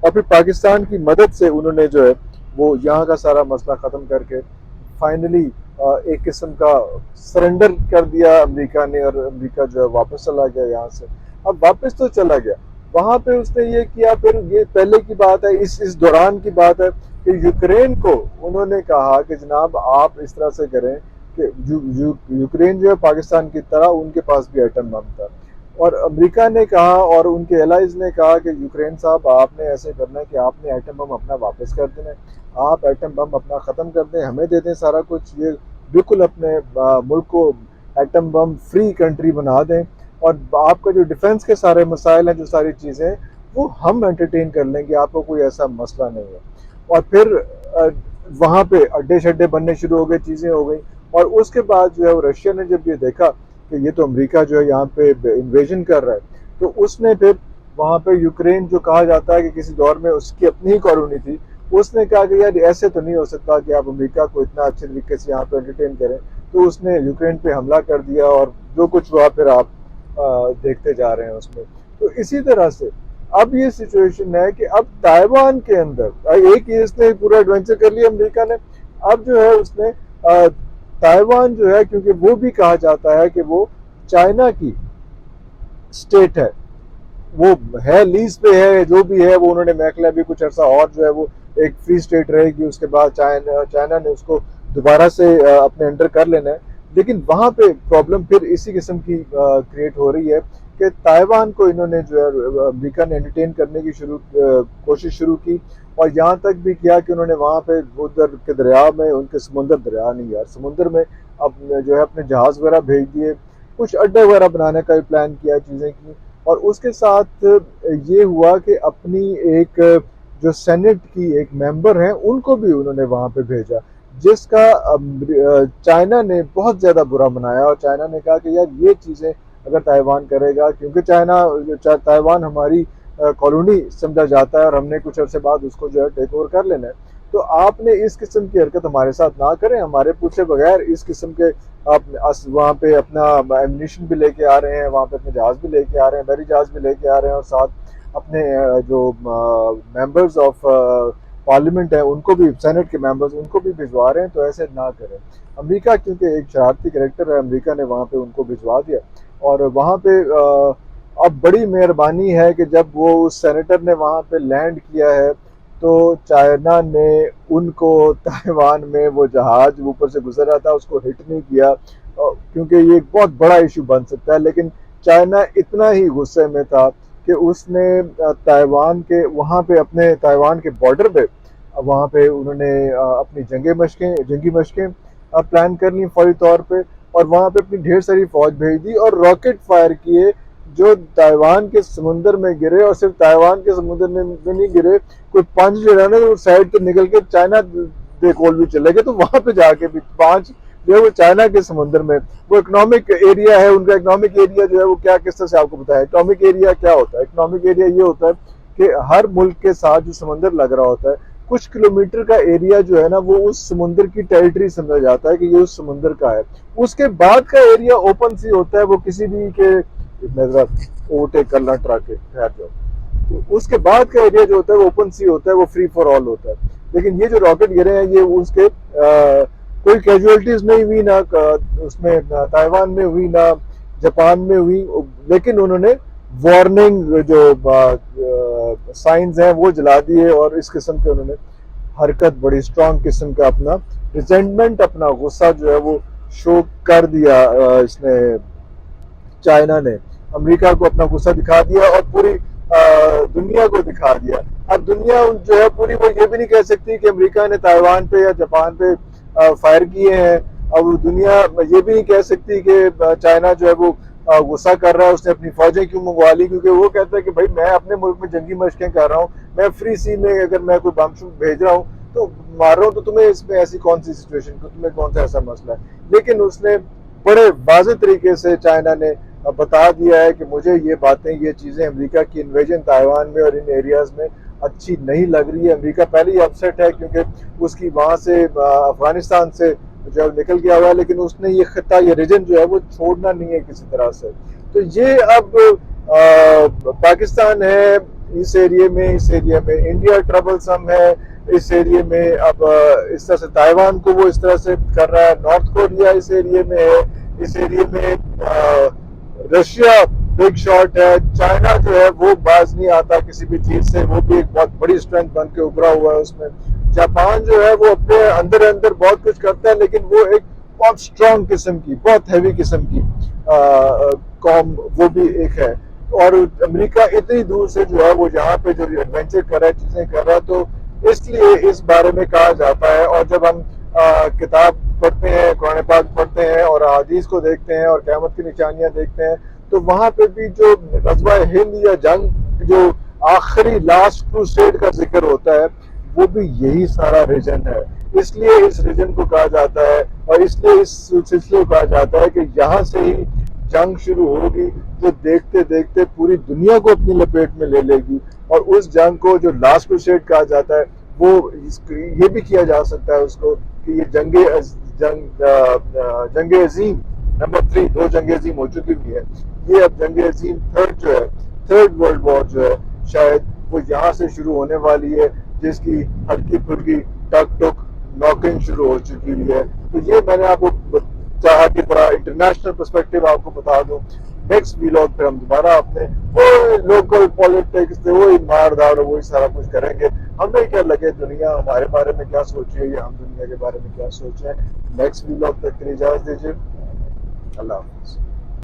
اور پھر پاکستان کی مدد سے انہوں نے جو ہے وہ یہاں کا سارا مسئلہ ختم کر کے فائنلی ایک قسم کا سرنڈر کر دیا امریکہ نے، اور امریکہ جو ہے واپس چلا گیا یہاں سے۔ اب واپس تو چلا گیا، وہاں پہ اس نے یہ کیا، پھر یہ پہلے کی بات ہے، اس دوران کی بات ہے کہ یوکرین کو انہوں نے کہا کہ جناب آپ اس طرح سے کریں کہ یوکرین جو ہے پاکستان کی طرح ان کے پاس بھی ایٹم بم تھا، اور امریکہ نے کہا اور ان کے الائز نے کہا کہ یوکرین صاحب آپ نے ایسے کرنا ہے کہ آپ نے ایٹم بم اپنا واپس کر دینا ہے، آپ ایٹم بم اپنا ختم کر دیں، ہمیں دے دیں سارا کچھ، یہ بالکل اپنے ملک کو ایٹم بم فری کنٹری بنا دیں، اور آپ کا جو ڈیفنس کے سارے مسائل ہیں، جو ساری چیزیں ہیں وہ ہم انٹرٹین کر لیں گے، آپ کو کوئی ایسا مسئلہ نہیں ہے۔ اور پھر وہاں پہ اڈے شڈے بننے شروع ہو گئے، چیزیں ہو گئی، اور اس کے بعد جو ہے وہ رشیا نے جب یہ دیکھا کہ یہ تو امریکہ جو ہے یہاں پہ انویژن کر رہا ہے، تو اس نے پھر وہاں پہ یوکرین جو کہا جاتا ہے کہ کسی دور میں اس کی اپنی ہی کالونی تھی، اس نے کہا کہ یار ایسے تو نہیں ہو سکتا کہ آپ امریکہ کو اتنا اچھے طریقے سے یہاں پہ انٹرٹین کریں، تو اس نے یوکرین پہ حملہ کر دیا، اور جو کچھ ہوا پھر آپ دیکھتے جا رہے ہیں اس میں۔ تو اسی طرح سے اب یہ سچویشن ہے کہ اب تائیوان کے اندر ایک ہی اس نے پورا ایڈونچر کر لیا امریکہ نے، اب جو ہے اس نے تائیوان جو ہے، کیونکہ وہ بھی کہا جاتا ہے کہ وہ چائنا کی اسٹیٹ ہے، وہ ہے لیز پہ ہے، جو بھی ہے وہ انہوں نے محکلہ بھی کچھ عرصہ اور جو ہے وہ ایک فری اسٹیٹ رہے گی، اس کے بعد چائنا نے اس کو دوبارہ سے اپنے انڈر کر لینا ہے۔ لیکن وہاں پہ پرابلم پھر اسی قسم کی کریٹ ہو رہی ہے کہ تائیوان کو انہوں نے جو ہے امریکہ نے انٹرٹین کرنے کی کوشش شروع کی، اور یہاں تک بھی کیا کہ انہوں نے وہاں پہ ادھر کے دریا میں، ان کے دریا نہیں یار، سمندر میں جو ہے اپنے جہاز وغیرہ بھیج دیے، کچھ اڈے وغیرہ بنانے کا پلان کیا، چیزیں کی، اور اس کے ساتھ یہ ہوا کہ اپنی ایک جو سینٹ کی ایک ممبر ہیں ان کو بھی انہوں نے وہاں پہ بھیجا، جس کا چائنا نے بہت زیادہ برا منایا، اور چائنا نے کہا کہ یار یہ چیزیں اگر تائیوان کرے گا، کیونکہ تائیوان ہماری کالونی سمجھا جاتا ہے، اور ہم نے کچھ عرصے بعد اس کو جو ہے ٹیک اوور کر لینا ہے، تو آپ نے اس قسم کی حرکت ہمارے ساتھ نہ کریں، ہمارے پوچھے بغیر اس قسم کے آپ وہاں پہ اپنا ایمونیشن بھی لے کے آ رہے ہیں، وہاں پہ اپنے جہاز بھی لے کے آ رہے ہیں، بحری جہاز بھی لے کے آ رہے ہیں، اور ساتھ اپنے جو ممبرز آف پارلیمنٹ ہیں ان کو بھی، سینٹ کے ممبرز ان کو بھی بھجوا رہے ہیں، تو ایسے نہ کریں۔ امریکہ کیونکہ ایک شرارتی کریکٹر ہے، امریکہ نے وہاں پہ ان کو بھجوا دیا، اور وہاں پہ اب بڑی مہربانی ہے کہ جب وہ اس سینیٹر نے وہاں پہ لینڈ کیا ہے تو چائنا نے ان کو تائیوان میں وہ جہاز اوپر سے گزر رہا تھا اس کو ہٹ نہیں کیا، کیونکہ یہ ایک بہت بڑا ایشو بن سکتا ہے، لیکن چائنا اتنا ہی غصے میں تھا کہ اس نے تائیوان کے وہاں پہ اپنے تائیوان کے بارڈر پہ وہاں پہ انہوں نے اپنی جنگی مشقیں پلان کر لی فوری طور پہ، اور وہاں پہ اپنی ڈھیر ساری فوج بھیج دی، اور راکٹ فائر کیے جو تائیوان کے سمندر میں گرے، اور صرف تائیوان کے سمندر میں نہیں گرے، کوئی 5 جو ہے نا وہ سائڈ پہ نکل کے چائنا دے کول بھی چلے گئے، تو وہاں پہ جا کے بھی 5 جو ہے وہ چائنا کے سمندر میں، وہ اکنامک ایریا ہے ان کا، اکنامک ایریا جو ہے وہ کیا کس طرح سے آپ کو بتایا، اکنامک ایریا کیا ہوتا ہے، اکنامک ایریا یہ ہوتا ہے کہ ہر ملک کے ساتھ جو سمندر لگ رہا ہوتا ہے، کچھ کلومیٹر کا ایریا جو ہے نا وہ اس سمندر کی ٹیریٹری سمجھا جاتا ہے کہ یہ اس سمندر کا ہے، اس کے بعد کا ایریا اوپن سی ہوتا ہے، وہ کسی بھی کے اوورٹیک کرنا ٹرک کے خیر جاؤ، تو اس کے بعد کا ایریا جو ہوتا ہے وہ اوپن سی ہوتا ہے، وہ فری فار آل ہوتا ہے۔ لیکن یہ جو راکٹ گرے ہیں یہ اس کے کوئی کیجولٹیز نہیں ہوئی، نہ اس میں تائیوان میں ہوئی، نہ جاپان میں ہوئی، لیکن انہوں نے وارننگ جو سائنز ہیں وہ جلا دیے، اور اس قسم کے انہوں نے حرکت بڑی اسٹرانگ قسم کا اپنا ریزنٹمنٹ، اپنا غصہ جو ہے وہ شو کر دیا، اس نے چائنا نے امریکہ کو اپنا غصہ دکھا دیا، اور پوری دنیا کو دکھا دیا۔ اب دنیا جو ہے پوری وہ یہ بھی نہیں کہہ سکتی کہ امریکہ نے تائیوان پہ یا جاپان پہ فائر کیے ہیں، اب دنیا یہ بھی نہیں کہہ سکتی کہ چائنا جو ہے وہ غصہ کر رہا ہے، اس نے اپنی فوجیں کیوں منگوا لی، کیونکہ وہ کہتا ہے کہ بھائی میں اپنے ملک میں جنگی مشقیں کر رہا ہوں، میں فری سی میں اگر میں کوئی بم شم بھیج رہا ہوں تو مار رہا ہوں، تو تمہیں اس میں ایسی کون سی سچویشن، تمہیں کون سا ایسا مسئلہ ہے۔ لیکن اس نے بڑے واضح طریقے سے چائنا نے بتا دیا ہے کہ مجھے یہ باتیں، یہ چیزیں، امریکہ کی انویژن تائیوان میں اور ان ایریاز میں اچھی نہیں لگ رہی ہے۔ امریکہ پہلے ہی اپسیٹ ہے کیونکہ اس کی وہاں سے افغانستان سے جو ہے نکل گیا ہوا ہے، لیکن اس نے یہ خطہ، یہ ریجن جو ہے وہ چھوڑنا نہیں ہے کسی طرح سے۔ تو یہ اب پاکستان ہے، اس ایریے میں انڈیا ٹربل سم ہے اس ایریے میں. اب اس طرح سے تائیوان کو وہ اس طرح سے کر رہا ہے, نارتھ کوریا اس ایریے میں ہے, اس ایریے میں رشیا بگ شاٹ ہے, چائنا جو ہے وہ باز نہیں آتا کسی بھی چیز سے, وہ بھی ایک بہت بڑی اسٹرینتھ بن کے ابھرا ہوا ہے اس میں. جاپان جو ہے وہ اپنے اندر بہت کچھ کرتا ہے لیکن وہ ایک بہت اسٹرانگ قسم کی, بہت ہیوی قسم کی قوم وہ بھی ایک ہے. اور امریکہ اتنی دور سے جو ہے وہ یہاں پہ جو ایڈونچر کر رہا ہے, چیزیں کر رہا ہے, تو اس لیے اس بارے میں کہا جاتا ہے. اور جب ہم کتاب پڑھتے ہیں, قرآن پاک پڑھتے ہیں اور احادیث کو دیکھتے ہیں اور قیامت کی نشانیاں دیکھتے ہیں, تو وہاں پہ بھی جو غزوہ ہند یا جنگ جو آخری لاسٹ کروسیڈ کا ذکر ہوتا ہے وہ بھی یہی سارا ریجن ہے. اس لیے اس ریجن کو کہا جاتا ہے اور اس لیے اس سلسلے کو کہا جاتا ہے کہ یہاں سے ہی جنگ شروع ہوگی جو دیکھتے دیکھتے پوری دنیا کو اپنی لپیٹ میں لے لے گی. اور اس جنگ کو جو لاسٹ کروسیڈ کہا جاتا ہے وہ یہ بھی کیا جا سکتا ہے اس کو کہ یہ جنگ عظیم نمبر 3, 2 جنگ عظیم ہو چکی بھی ہے, یہ اب جنگ عظیم تھرڈ ورلڈ وار جو ہے شاید وہ یہاں سے شروع ہونے والی ہے, جس کی ہلکی پھلکی ٹک ٹک ناکنگ شروع ہو چکی ہوئی ہے. تو یہ میں نے آپ کو چاہا کہ بڑا انٹرنیشنل پرسپیکٹو آپ کو بتا دوں. نیکسٹ ویلاگ پہ ہم دوبارہ اپنے وہ لوکل پالیٹکس سے وہی مار داڑ وہی سارا کچھ کریں گے. ہمیں کیا لگے دنیا ہمارے بارے میں کیا سوچ رہی ہے یا ہم دنیا کے بارے میں کیا سوچ رہے ہیں. نیکسٹ ویلاگ تک کے لیے اجازت دیجیے. اللہ حافظ.